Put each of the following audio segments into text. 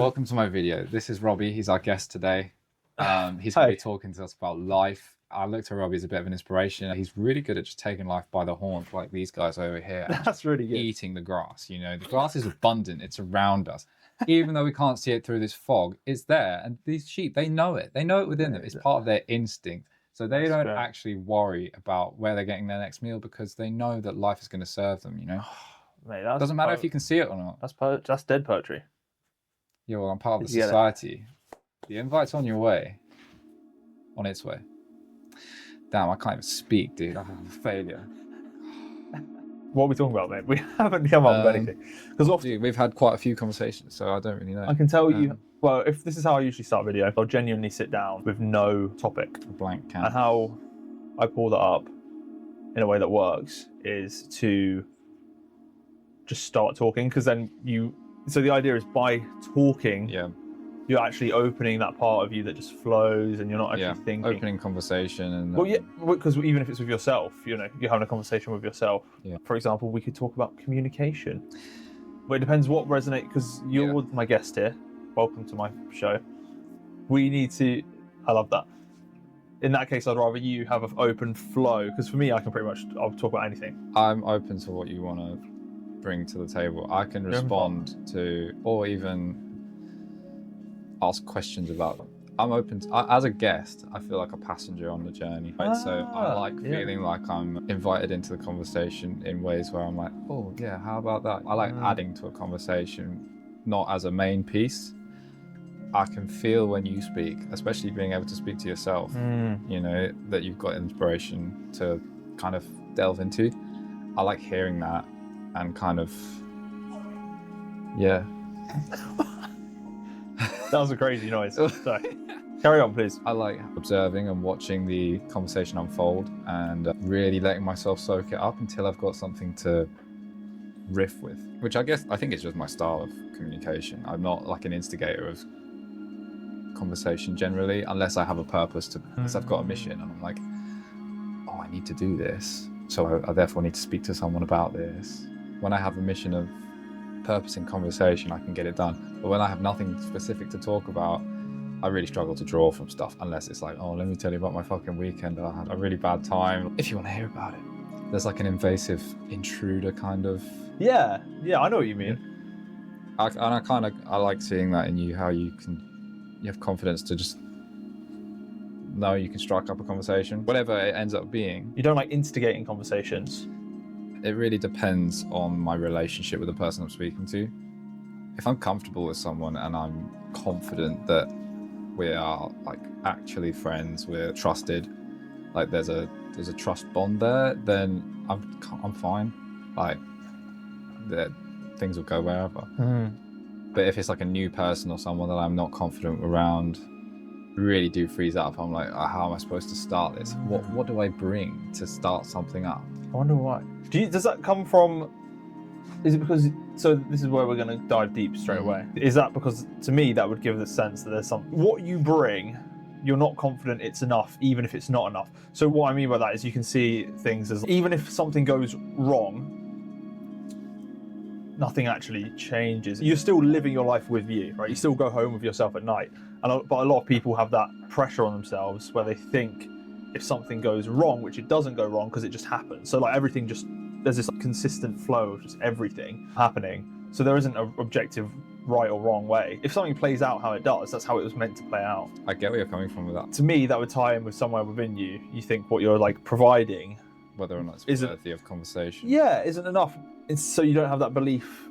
Welcome to my video. This is Robbie. He's our guest today. He's going to be talking to us about life. I looked at Robbie as a bit of an inspiration. He's really good at just taking life by the horns, like these guys over here. That's really good. Eating the grass. You know, the grass is abundant. It's around us. Even though we can't see it through this fog, it's there. And these sheep, they know it. They know it within them. It's part of their instinct. So they don't actually worry about where they're getting their next meal because they know that life is going to serve them, you know? Mate, Doesn't matter if you can see it or not. That's dead poetry. Yeah, well, I'm part of the society. The invite's on your way. On its way. Damn, I can't even speak, dude. I'm a failure. What are we talking about, mate? We haven't come up with anything. Because dude, we've had quite a few conversations, so I don't really know. I can tell you, well, if this is how I usually start a video, I'll genuinely sit down with no topic. A blank canvas. And how I pull that up in a way that works is to just start talking, because then so the idea is by talking, you're actually opening that part of you that just flows and you're not actually thinking. Opening conversation. And well, yeah, because even if it's with yourself, you know, you're having a conversation with yourself. Yeah. For example, we could talk about communication. But it depends what resonates, because you're my guest here. Welcome to my show. I love that. In that case, I'd rather you have an open flow, because for me, I'll talk about anything. I'm open to what you want to bring to the table. I can respond to, or even ask questions about them. I'm open to, as a guest, I feel like a passenger on the journey, right? So I like feeling like I'm invited into the conversation in ways where I'm like, oh yeah, how about that? I like adding to a conversation, not as a main piece. I can feel when you speak, especially being able to speak to yourself, you know, that you've got inspiration to kind of delve into. I like hearing that and kind of, That was a crazy noise. Sorry. Carry on, please. I like observing and watching the conversation unfold and really letting myself soak it up until I've got something to riff with, which I think is just my style of communication. I'm not like an instigator of conversation generally, unless I have a purpose unless I've got a mission and I'm like, oh, I need to do this. So I therefore need to speak to someone about this. When I have a mission of purpose in conversation, I can get it done. But when I have nothing specific to talk about, I really struggle to draw from stuff, unless it's like, oh, let me tell you about my fucking weekend. I had a really bad time. If you want to hear about it. There's like an invasive intruder kind of. Yeah, I know what you mean. I like seeing that in you, how you have confidence to just know you can strike up a conversation, whatever it ends up being. You don't like instigating conversations? It really depends on my relationship with the person I'm speaking to. If I'm comfortable with someone and I'm confident that we are like actually friends, we're trusted, like there's a trust bond there, then I'm fine. Like things will go wherever. But if it's like a new person or someone that I'm not confident around, really do freeze up. I'm like, oh, how am I supposed to start this? What do I bring to start something up? I wonder why. Does that come from? Is it because? So this is where we're going to dive deep straight away. Is that because, to me, that would give the sense that there's something. What you bring, you're not confident it's enough, even if it's not enough. So what I mean by that is you can see things as, even if something goes wrong, nothing actually changes. You're still living your life with you, right? You still go home with yourself at night. But a lot of people have that pressure on themselves where they think if something goes wrong, which it doesn't go wrong because it just happens. So like everything there's this consistent flow of just everything happening. So there isn't an objective right or wrong way. If something plays out how it does, that's how it was meant to play out. I get where you're coming from with that. To me, that would tie in with somewhere within you. You think what you're like providing, whether or not it's worthy of conversation. Yeah, isn't enough. So you don't have that belief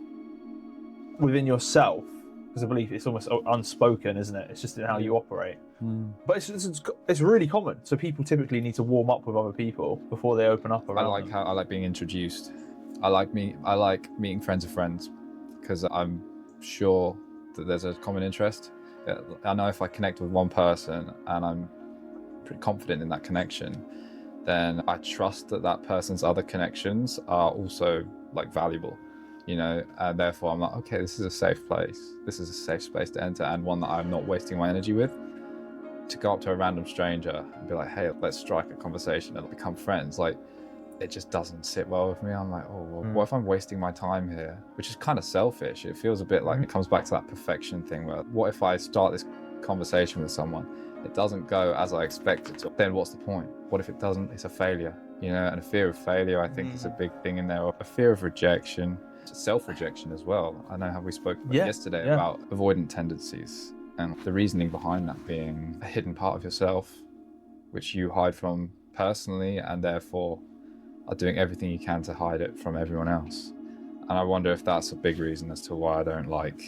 within yourself. Because a belief, it's almost unspoken, isn't it? It's just in how you operate. But it's really common. So people typically need to warm up with other people before they open up around them. I like being introduced. I like meeting friends of friends, because I'm sure that there's a common interest. I know if I connect with one person and I'm pretty confident in that connection, then I trust that person's other connections are also like valuable. You know, and therefore I'm like, okay, this is a safe place. This is a safe space to enter, and one that I'm not wasting my energy with. To go up to a random stranger and be like, hey, let's strike a conversation and become friends. Like, it just doesn't sit well with me. I'm like, oh, well, what if I'm wasting my time here? Which is kind of selfish. It feels a bit like it comes back to that perfection thing where what if I start this conversation with someone, it doesn't go as I expect it to, then what's the point? What if it doesn't? It's a failure, you know? And a fear of failure, I think, is a big thing in there. A fear of rejection, self-rejection as well. I know how we spoke yesterday about avoidant tendencies and the reasoning behind that being a hidden part of yourself, which you hide from personally and therefore are doing everything you can to hide it from everyone else. And I wonder if that's a big reason as to why I don't like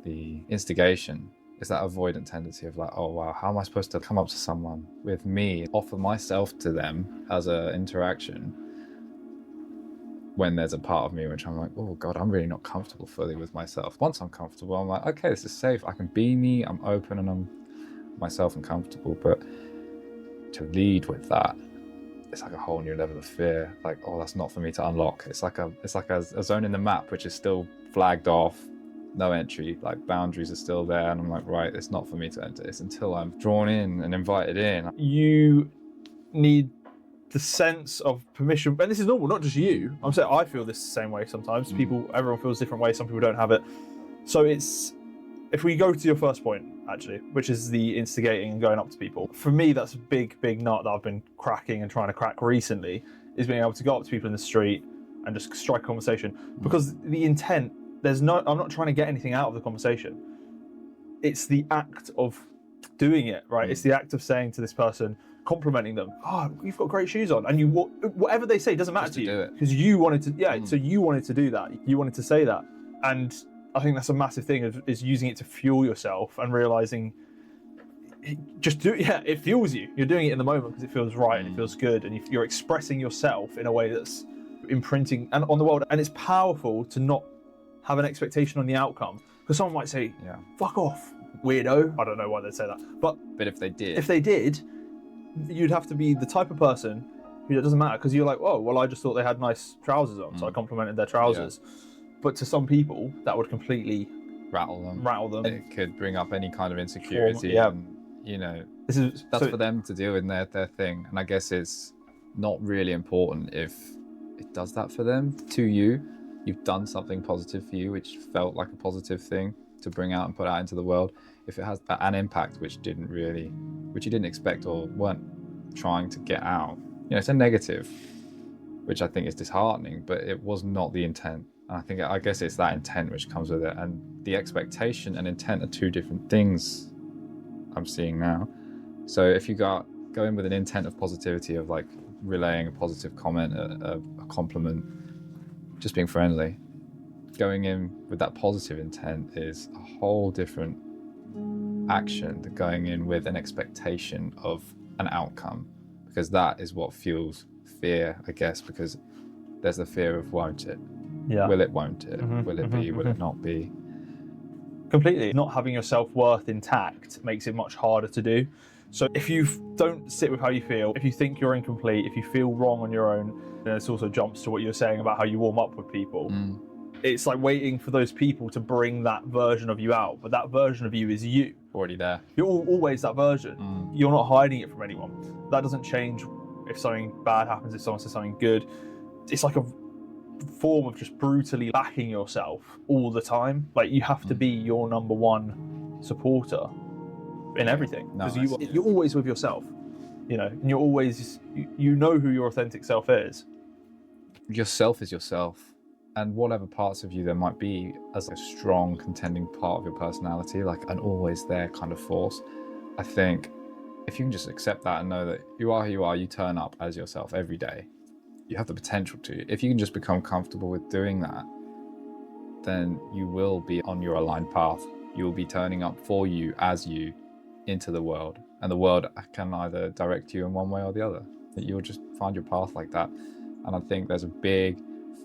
the instigation. Is that avoidant tendency of like, oh wow, how am I supposed to come up to someone with me, offer myself to them as an interaction when there's a part of me which I'm like, oh God, I'm really not comfortable fully with myself. Once I'm comfortable, I'm like, okay, this is safe. I can be me, I'm open and I'm myself and comfortable. But to lead with that, it's like a whole new level of fear. Like, oh, that's not for me to unlock. It's like a zone in the map which is still flagged off, no entry, like boundaries are still there, and I'm like, right, it's not for me to enter this until I'm drawn in and invited in. You need the sense of permission, and this is normal, not just you. I'm saying I feel this the same way sometimes. Everyone feels different ways. Some people don't have it. So it's, if we go to your first point, actually, which is the instigating and going up to people, for me, that's a big nut that I've been cracking and trying to crack recently, is being able to go up to people in the street and just strike a conversation. Because the intent, I'm not trying to get anything out of the conversation. It's the act of doing it, right? It's the act of saying to this person, complimenting them, oh, you've got great shoes on, and whatever they say doesn't matter to you because you wanted to, so you wanted to do that, you wanted to say that. And I think that's a massive thing, is using it to fuel yourself and realizing, just do it. Yeah, it fuels you. You're doing it in the moment because it feels right and it feels good, and you're expressing yourself in a way that's imprinting and on the world. And it's powerful to not have an expectation on the outcome, because someone might say, fuck off, weirdo. I don't know why they'd say that, but if they did, you'd have to be the type of person who, it doesn't matter, because you're like, oh, well, I just thought they had nice trousers on, so I complimented their trousers. But to some people, that would completely rattle them. It could bring up any kind of insecurity. And, you know, that's for them to deal with their thing. And I guess it's not really important if it does that for them to you. You've done something positive for you, which felt like a positive thing to bring out and put out into the world. If it has an impact which you didn't expect or weren't trying to get out, you know, it's a negative, which I think is disheartening, but it was not the intent. And I guess it's that intent which comes with it, and the expectation and intent are two different things I'm seeing now. So if you go in with an intent of positivity, of like relaying a positive comment, a compliment, just being friendly, going in with that positive intent is a whole different action than going in with an expectation of an outcome, because that is what fuels fear, I guess, because there's the fear of won't it? Will it, won't it? Will it be? Will it not be? Completely. Not having your self-worth intact makes it much harder to do. So if you don't sit with how you feel, if you think you're incomplete, if you feel wrong on your own, then this also jumps to what you're saying about how you warm up with people. It's like waiting for those people to bring that version of you out, but that version of you is you. Already there. You're always that version. You're not hiding it from anyone. That doesn't change if something bad happens, if someone says something good. It's like a form of just brutally backing yourself all the time. Like, you have to be your number one supporter in everything, because you're always with yourself, you know, and you're always, you know who your authentic self is. Yourself is yourself, and whatever parts of you there might be as a strong contending part of your personality, like an always there kind of force. I think if you can just accept that and know that you are who you are, you turn up as yourself every day, you have the potential to. If you can just become comfortable with doing that, then you will be on your aligned path. You will be turning up for you as you into the world, and the world can either direct you in one way or the other. That you'll just find your path like that. And I think there's a big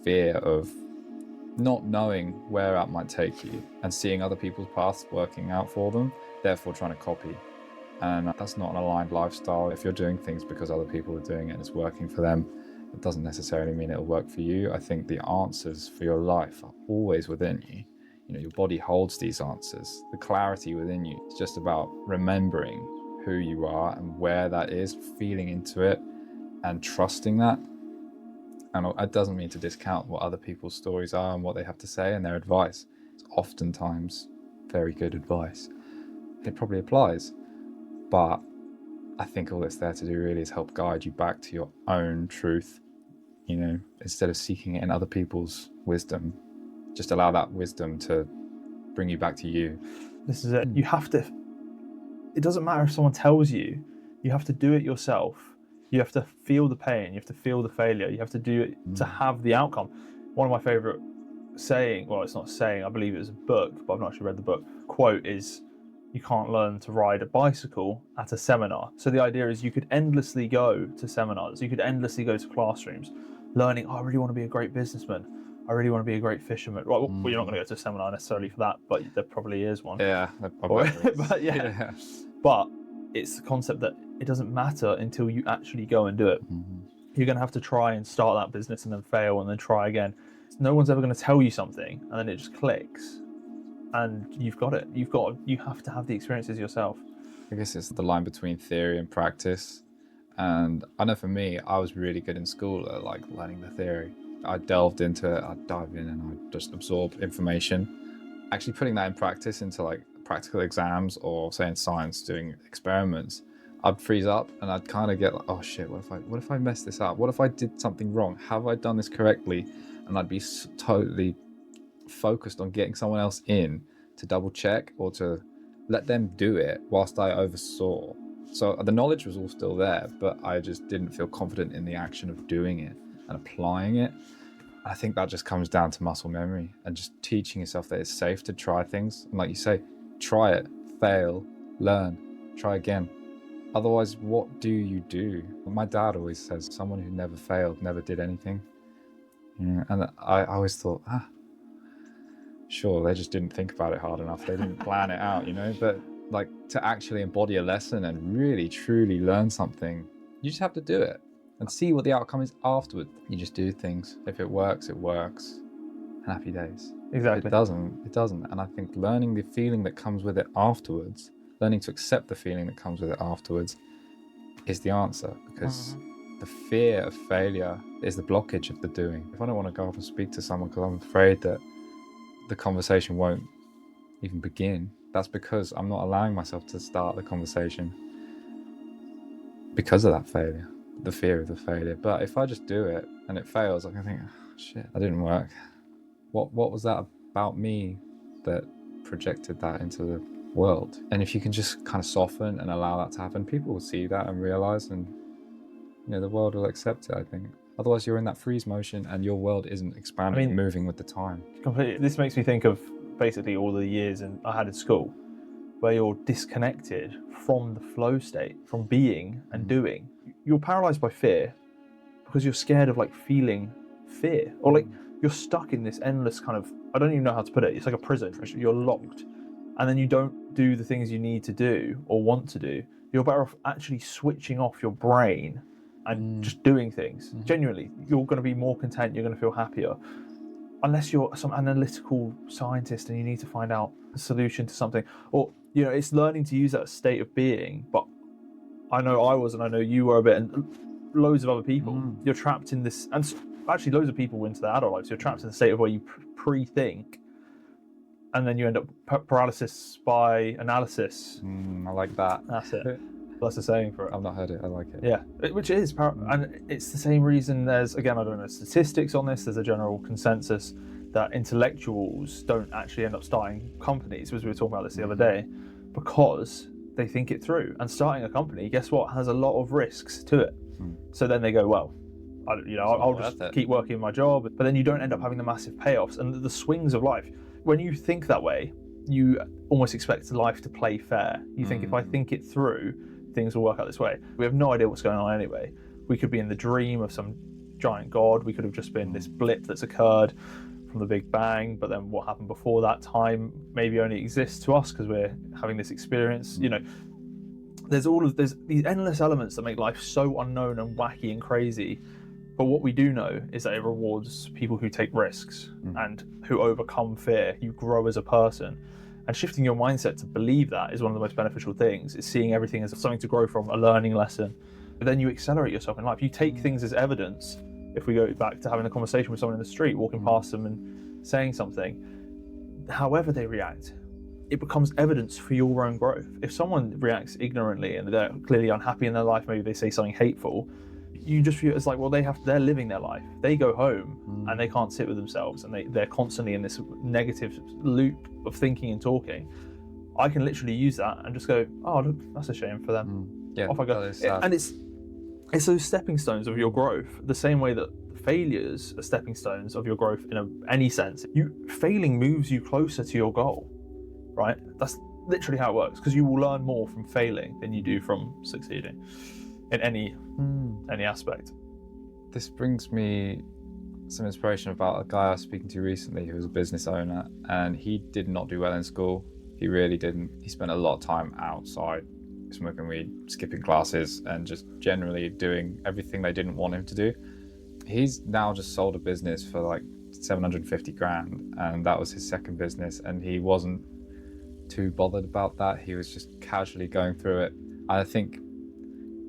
fear of not knowing where that might take you and seeing other people's paths working out for them, therefore trying to copy. And that's not an aligned lifestyle. If you're doing things because other people are doing it and it's working for them, it doesn't necessarily mean it'll work for you. I think the answers for your life are always within you. You know, your body holds these answers. The clarity within you. It's just about remembering who you are and where that is, feeling into it and trusting that. And it doesn't mean to discount what other people's stories are and what they have to say and their advice. It's oftentimes very good advice. It probably applies. But I think all it's there to do really is help guide you back to your own truth, you know, instead of seeking it in other people's wisdom. Just allow that wisdom to bring you back to you. This is it. You have to, it doesn't matter if someone tells you, you have to do it yourself. You have to feel the pain, you have to feel the failure, you have to do it to have the outcome. One of my favourite saying, well, it's not a saying, I believe it was a book, but I've not actually read the book, quote is, you can't learn to ride a bicycle at a seminar. So the idea is you could endlessly go to seminars, you could endlessly go to classrooms, learning, oh, I really want to be a great businessman, I really want to be a great fisherman. Well, you're not going to go to a seminar necessarily for that, but there probably is one. Yeah. But yeah. But it's the concept that it doesn't matter until you actually go and do it. You're going to have to try and start that business and then fail and then try again. No one's ever going to tell you something and then it just clicks and you've got it. You have to have the experiences yourself. I guess it's the line between theory and practice. And I know for me, I was really good in school at like learning the theory. I delved into it, I'd dive in and I'd just absorb information. Actually putting that in practice into like practical exams or say in science doing experiments, I'd freeze up and I'd kind of get like, oh shit, what if I messed this up? What if I did something wrong? Have I done this correctly? And I'd be totally focused on getting someone else in to double check or to let them do it whilst I oversaw. So the knowledge was all still there, but I just didn't feel confident in the action of doing it and applying it. I think that just comes down to muscle memory and just teaching yourself that it's safe to try things. And like you say, try it, fail, learn, try again. Otherwise, what do you do? My dad always says, someone who never failed, never did anything. Yeah, and I always thought, sure, they just didn't think about it hard enough. They didn't plan it out, you know? But like to actually embody a lesson and really, truly learn something, you just have to do it and see what the outcome is afterward. You just do things. If it works, it works. Happy days. Exactly. If it doesn't, it doesn't. And I think learning the feeling that comes with it afterwards, learning to accept the feeling that comes with it afterwards is the answer, because the fear of failure is the blockage of the doing. If I don't want to go up and speak to someone because I'm afraid that the conversation won't even begin, that's because I'm not allowing myself to start the conversation because of that failure, the fear of the failure. But if I just do it and it fails, I can think, oh, shit, that didn't work. What was that about me that projected that into the world? And if you can just kind of soften and allow that to happen, people will see that and realize, and you know, the world will accept it, I think. Otherwise you're in that freeze motion and your world isn't expanding and moving with the time. Completely. This makes me think of basically all the years I had in school where you're disconnected from the flow state, from being and doing. You're paralyzed by fear because you're scared of like feeling fear, or like you're stuck in this endless kind of, I don't even know how to put it, it's like a prison. You're locked and then you don't do the things you need to do or want to do. You're better off actually switching off your brain and just doing things. Genuinely, you're going to be more content, you're going to feel happier. Unless you're some analytical scientist and you need to find out a solution to something. Or, you know, it's learning to use that state of being. But I know I was, and I know you were a bit, and loads of other people. You're trapped in this, and actually loads of people into their adult lives, you're trapped in the state of where you pre-think, and then you end up paralysis by analysis. I like that. That's it. That's the saying for it. I've not heard it. I like it. Yeah, which is, and it's the same reason there's, again, I don't know statistics on this, there's a general consensus that intellectuals don't actually end up starting companies, as we were talking about this the other day, because they think it through. And starting a company, guess what, has a lot of risks to it. So then they go, well, I'll just keep working my job, but then you don't end up having the massive payoffs and the swings of life. When you think that way, you almost expect life to play fair. You think, if I think it through, things will work out this way. We have no idea what's going on anyway. We could be in the dream of some giant god. We could have just been this blip that's occurred from the Big Bang, but then what happened before that time maybe only exists to us because we're having this experience. You know, there's these endless elements that make life so unknown and wacky and crazy. But what we do know is that it rewards people who take risks and who overcome fear. You grow as a person. And shifting your mindset to believe that is one of the most beneficial things, is seeing everything as something to grow from, a learning lesson. But then you accelerate yourself in life. You take things as evidence if we go back to having a conversation with someone in the street, walking past them and saying something, however they react, it becomes evidence for your own growth. If someone reacts ignorantly and they're clearly unhappy in their life, maybe they say something hateful, you just view it as like, well, they're living their life. They go home and they can't sit with themselves, and they're constantly in this negative loop of thinking and talking. I can literally use that and just go, oh, look, that's a shame for them. Yeah, off I go. And it's those stepping stones of your growth, the same way that failures are stepping stones of your growth in any sense. Failing moves you closer to your goal, right? That's literally how it works, because you will learn more from failing than you do from succeeding in any aspect. This brings me some inspiration about a guy I was speaking to recently who was a business owner, and he did not do well in school. He really didn't. He spent a lot of time outside, smoking weed, skipping classes, and just generally doing everything they didn't want him to do. He's now just sold a business for like 750 grand, and that was his second business, and he wasn't too bothered about that. He was just casually going through it. I think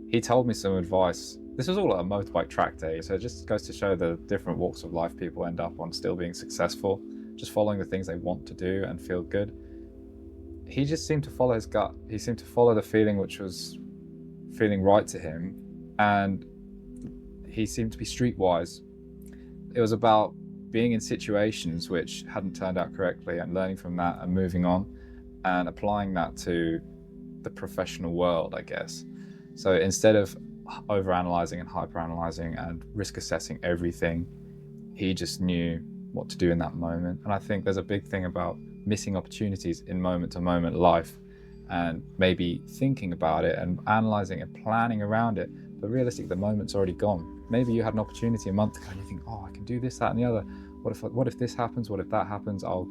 he told me some advice. This was all at a motorbike track day, so it just goes to show the different walks of life people end up on still being successful, just following the things they want to do and feel good. He just seemed to follow his gut. He seemed to follow the feeling which was feeling right to him, and he seemed to be streetwise. It was about being in situations which hadn't turned out correctly and learning from that and moving on and applying that to the professional world, I guess. So instead of overanalyzing and hyperanalyzing and risk assessing everything, he just knew what to do in that moment. And I think there's a big thing about missing opportunities in moment to moment life, and maybe thinking about it and analyzing and planning around it, but realistically the moment's already gone. Maybe you had an opportunity a month ago and you think, oh, I can do this, that and the other. What if this happens? What if that happens? I'll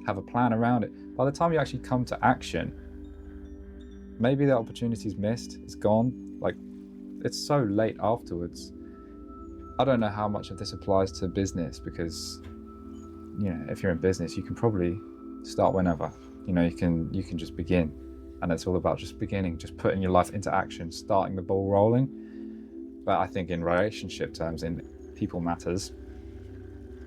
have a plan around it. By the time you actually come to action, maybe the opportunity's missed, it's gone. Like, it's so late afterwards. I don't know how much of this applies to business, because, you know, if you're in business, you can probably start whenever. You know, you can just begin, and it's all about just beginning, just putting your life into action, starting the ball rolling. But I think in relationship terms, in people matters,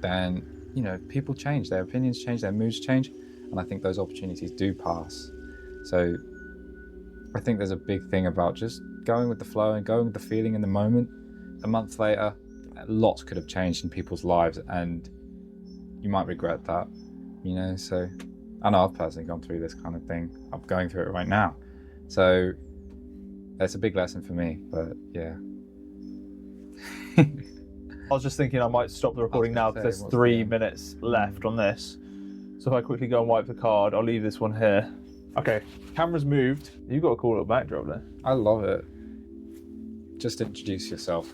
then, you know, people change, their opinions change, their moods change, and I think those opportunities do pass. So I think there's a big thing about just going with the flow and going with the feeling in the moment. A month later, lots could have changed in people's lives, and you might regret that, you know. So I know I've personally gone through this kind of thing. I'm going through it right now. So it's a big lesson for me, but yeah. I was just thinking I might stop the recording now because there's 3 minutes left on this. So if I quickly go and wipe the card, I'll leave this one here. Okay, camera's moved. You've got a cool little backdrop there. I love it. Just introduce yourself.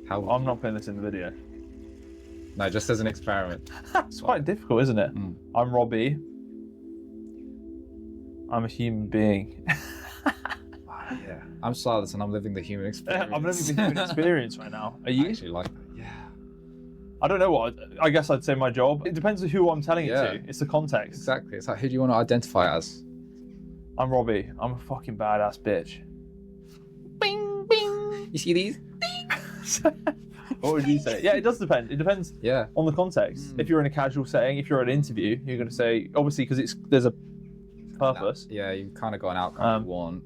I'm not putting this in the video. No, just as an experiment. It's quite difficult, isn't it? I'm Robbie. I'm a human being. Yeah. I'm Silas and I'm living the human experience. I'm living the human experience right now. Are you? I actually like that. Yeah. I don't know what. I guess I'd say my job. It depends on who I'm telling it to. It's the context. Exactly. It's like, who do you want to identify as? I'm Robbie. I'm a fucking badass bitch. Bing, bing. You see these? What would you say? Yeah, it does depend. It depends on the context. If you're in a casual setting, if you're at an interview, you're going to say, obviously, because there's a purpose. Yeah, you've kind of got an outcome you want.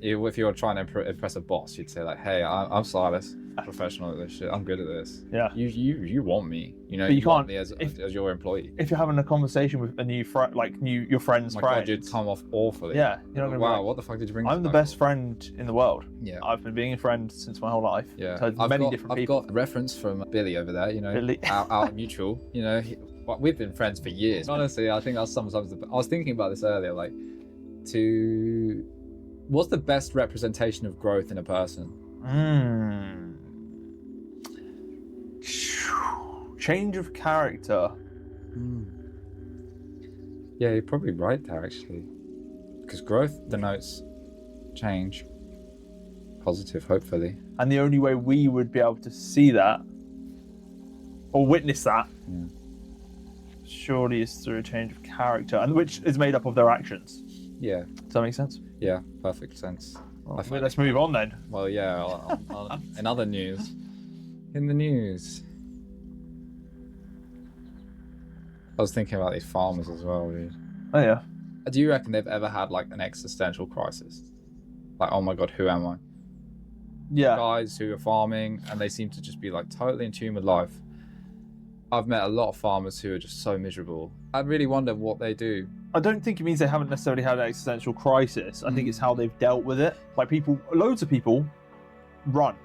If you're trying to impress a boss, you'd say like, "Hey, I'm Silas, professional at this shit. I'm good at this. Yeah, you want me, you know. But you can't want me as your employee. If you're having a conversation with a new friend, your friend's friend, God, you'd come off awfully. Yeah, you're not gonna wow, be like, what the fuck did you bring? I'm the best friend in the world. Yeah, I've been being a friend since my whole life. Yeah, to many different people. I've got a reference from Billy over there. You know, Billy. our mutual. You know, we've been friends for years. Honestly, I think I was thinking about this earlier. Like, what's the best representation of growth in a person? Change of character. Yeah, you're probably right there, actually. Because growth denotes change. Positive, hopefully. And the only way we would be able to see that or witness that surely is through a change of character, and which is made up of their actions. Yeah. Does that make sense? Yeah, perfect sense. Well, let's move on then. Well, yeah, in other news. In the news. I was thinking about these farmers as well, dude. Oh yeah. Do you reckon they've ever had like an existential crisis? Like, oh my God, who am I? Yeah. Guys who are farming and they seem to just be like totally in tune with life. I've met a lot of farmers who are just so miserable. I really wonder what they do. I don't think it means they haven't necessarily had an existential crisis. I think it's how they've dealt with it. Like loads of people run.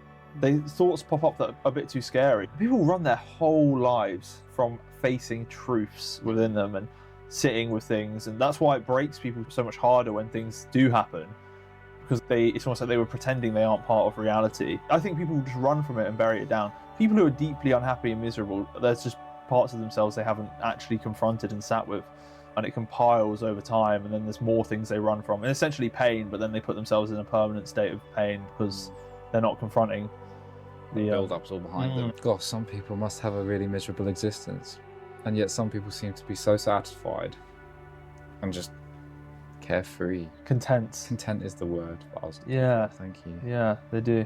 Thoughts pop up that are a bit too scary. People run their whole lives from facing truths within them and sitting with things, and that's why it breaks people so much harder when things do happen, because it's almost like they were pretending they aren't part of reality. I think people just run from it and bury it down. People who are deeply unhappy and miserable, there's just parts of themselves they haven't actually confronted and sat with, and it compiles over time, and then there's more things they run from, and essentially pain, but then they put themselves in a permanent state of pain because they're not confronting the build-up's all behind them. God, some people must have a really miserable existence, and yet some people seem to be so satisfied and just carefree. Content Is the word. Yeah. Thank you. Yeah, they do.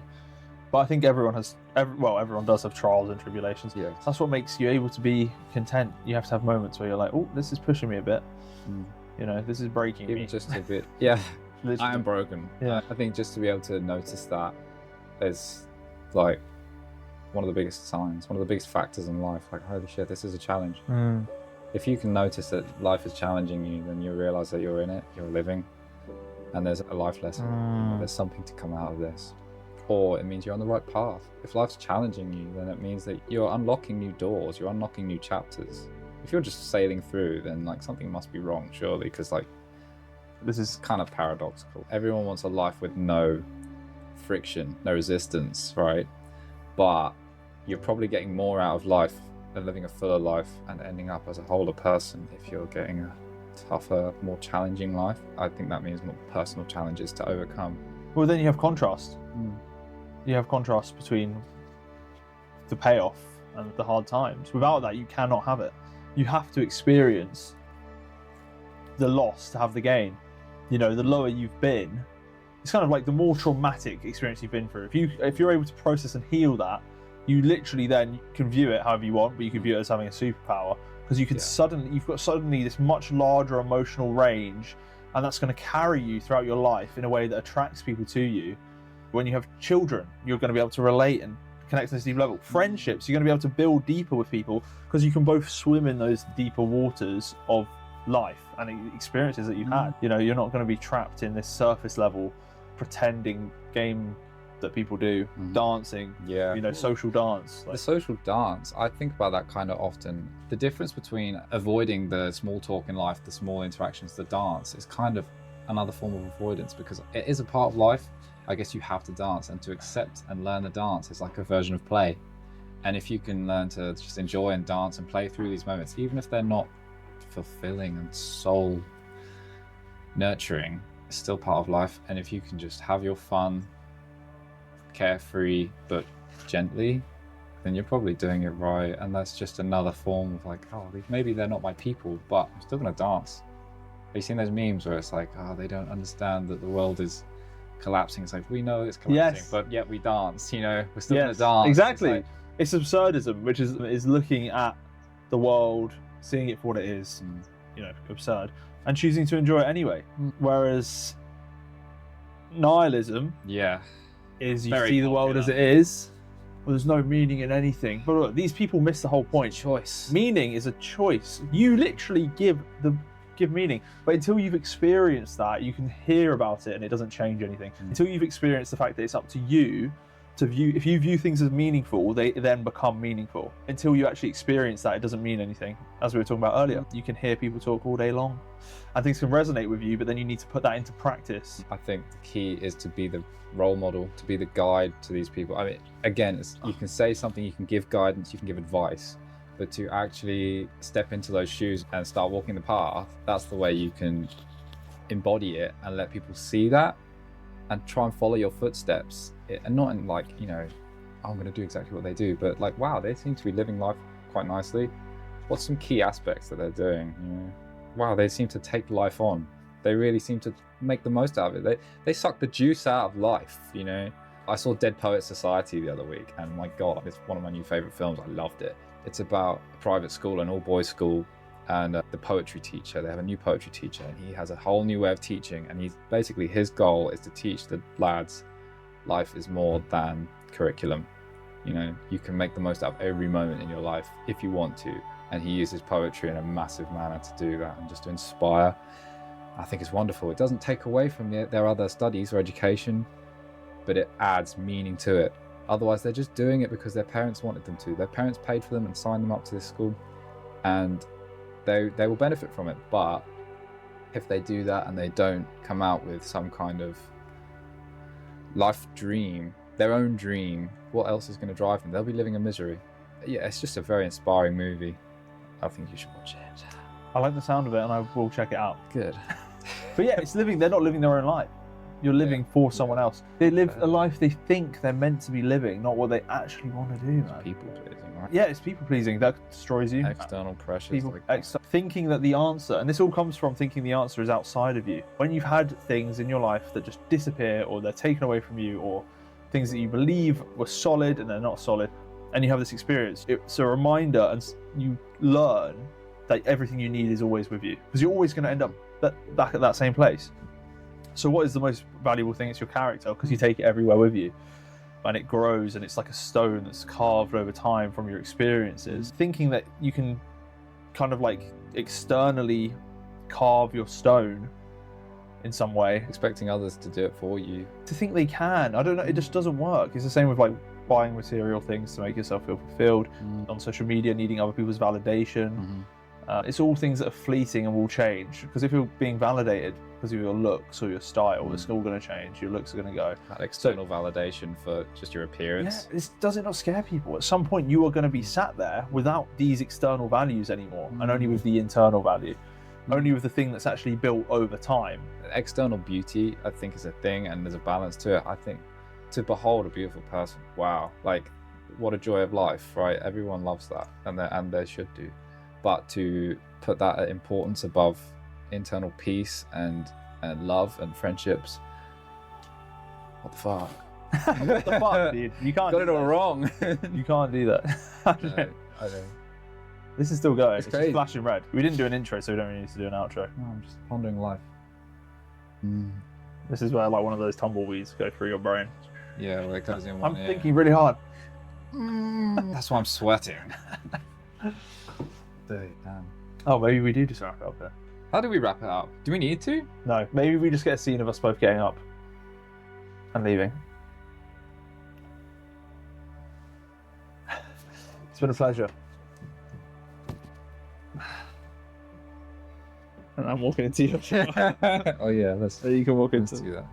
But I think everyone does have trials and tribulations. Yeah. That's what makes you able to be content. You have to have moments where you're like, oh, this is pushing me a bit. You know, this is breaking me. Even just a bit. Yeah. Literally. I am broken. Yeah. I think just to be able to notice that is like one of the biggest signs, one of the biggest factors in life. Like, holy shit, this is a challenge. If you can notice that life is challenging you, then you realize that you're in it, you're living, and there's a life lesson. You know, there's something to come out of this. Or it means you're on the right path. If life's challenging you, then it means that you're unlocking new doors, you're unlocking new chapters. If you're just sailing through, then like something must be wrong, surely, because like this is kind of paradoxical. Everyone wants a life with no friction, no resistance, right? But you're probably getting more out of life than living a fuller life and ending up as a wholer person if you're getting a tougher, more challenging life. I think that means more personal challenges to overcome. Well, then you have contrast. You have contrast between the payoff and the hard times. Without that, you cannot have it. You have to experience the loss to have the gain. You know, the lower you've been, it's kind of like the more traumatic experience you've been through. If you're able to process and heal that, you literally then can view it however you want, but you can view it as having a superpower, because you can you've got suddenly this much larger emotional range, and that's going to carry you throughout your life in a way that attracts people to you. When you have children, you're going to be able to relate and connect on this deep level. Friendships, you're going to be able to build deeper with people because you can both swim in those deeper waters of life and experiences that you've had. You know, you're not going to be trapped in this surface level pretending game that people do, dancing, you know, social dance. The social dance, I think about that kind of often. The difference between avoiding the small talk in life, the small interactions, the dance, is kind of another form of avoidance, because it is a part of life. I guess you have to dance, and to accept and learn the dance is like a version of play. And if you can learn to just enjoy and dance and play through these moments, even if they're not fulfilling and soul nurturing, it's still part of life. And if you can just have your fun, carefree but gently, then you're probably doing it right. And that's just another form of like, oh, maybe they're not my people, but I'm still gonna dance. Have you seen those memes where it's like, oh, they don't understand that the world is collapsing? It's like, we know it's collapsing, but yet we dance, you know, we're still gonna dance. Exactly. It's absurdism, which is looking at the world, seeing it for what it is, you know, absurd, and choosing to enjoy it anyway. Whereas nihilism is you see the world as it is, well, there's no meaning in anything. But look, these people miss the whole point. Choice. Meaning is a choice. You literally give meaning, but until you've experienced that, you can hear about it and it doesn't change anything. Until you've experienced the fact that it's up to you to view. If you view things as meaningful, they then become meaningful. Until you actually experience that, it doesn't mean anything. As we were talking about earlier, you can hear people talk all day long and things can resonate with you, but then you need to put that into practice. I think the key is to be the role model, to be the guide to these people. I mean, again, you can say something, you can give guidance, you can give advice, but to actually step into those shoes and start walking the path, that's the way you can embody it and let people see that and try and follow your footsteps. And not in like, you know, I'm going to do exactly what they do, but like, wow, they seem to be living life quite nicely. What's some key aspects that they're doing? You know? Wow, they seem to take life on. They really seem to make the most out of it. They suck the juice out of life, you know? I saw Dead Poets Society the other week, and my God, it's one of my new favorite films. I loved it. It's about a private school, an all-boys school, and the poetry teacher, they have a new poetry teacher, and he has a whole new way of teaching, and he's basically, his goal is to teach the lads life is more than curriculum. You know, you can make the most out of every moment in your life if you want to, and he uses poetry in a massive manner to do that and just to inspire. I think it's wonderful. It doesn't take away from their other studies or education, but it adds meaning to it. Otherwise, they're just doing it because their parents wanted them to. Their parents paid for them and signed them up to this school, and they will benefit from it. But if they do that and they don't come out with some kind of life dream, their own dream, what else is going to drive them? They'll be living in misery. Yeah, it's just a very inspiring movie. I think you should watch it. I like the sound of it, and I will check it out. Good. But yeah, it's living. They're not living their own life. You're living for someone else. They live a life they think they're meant to be living, not what they actually want to do, man. People pleasing, right? Yeah, it's people pleasing that destroys you. External pressures. People thinking that the answer, and this all comes from thinking the answer is outside of you. When you've had things in your life that just disappear, or they're taken away from you, or things that you believe were solid and they're not solid, and you have this experience, it's a reminder, and you learn that everything you need is always with you, because you're always going to end up back at that same place. So what is the most valuable thing? It's your character, because you take it everywhere with you, and it grows, and it's like a stone that's carved over time from your experiences. Thinking that you can kind of like externally carve your stone in some way, expecting others to do it for you. To think they can, I don't know, it just doesn't work. It's the same with like buying material things to make yourself feel fulfilled, on social media, needing other people's validation. It's all things that are fleeting and will change, because if you're being validated because of your looks or your style, it's all going to change. Your looks are going to go. That external validation for just your appearance. Yeah, does it not scare people? At some point, you are going to be sat there without these external values anymore, and only with the internal value, only with the thing that's actually built over time. External beauty, I think, is a thing, and there's a balance to it. I think to behold a beautiful person, wow, like what a joy of life, right? Everyone loves that, and they should do. But to put that importance above internal peace and love and friendships, what the fuck? What the fuck, dude? You can't. Got it all wrong. You can't do that. I know. This is still going. It's crazy. just flashing red. We didn't do an intro, so we don't really need to do an outro. No, I'm just pondering life. This is where like one of those tumbleweeds go through your brain. Yeah, well, it goes in one I'm ear. thinking really hard. That's why I'm sweating. Damn. Oh, maybe we do just wrap it up there. How do we wrap it up? Do we need to? No, maybe we just get a scene of us both getting up and leaving. It's been a pleasure. And I'm walking into your chair. Oh yeah, let's. So you can walk into. Let's do that.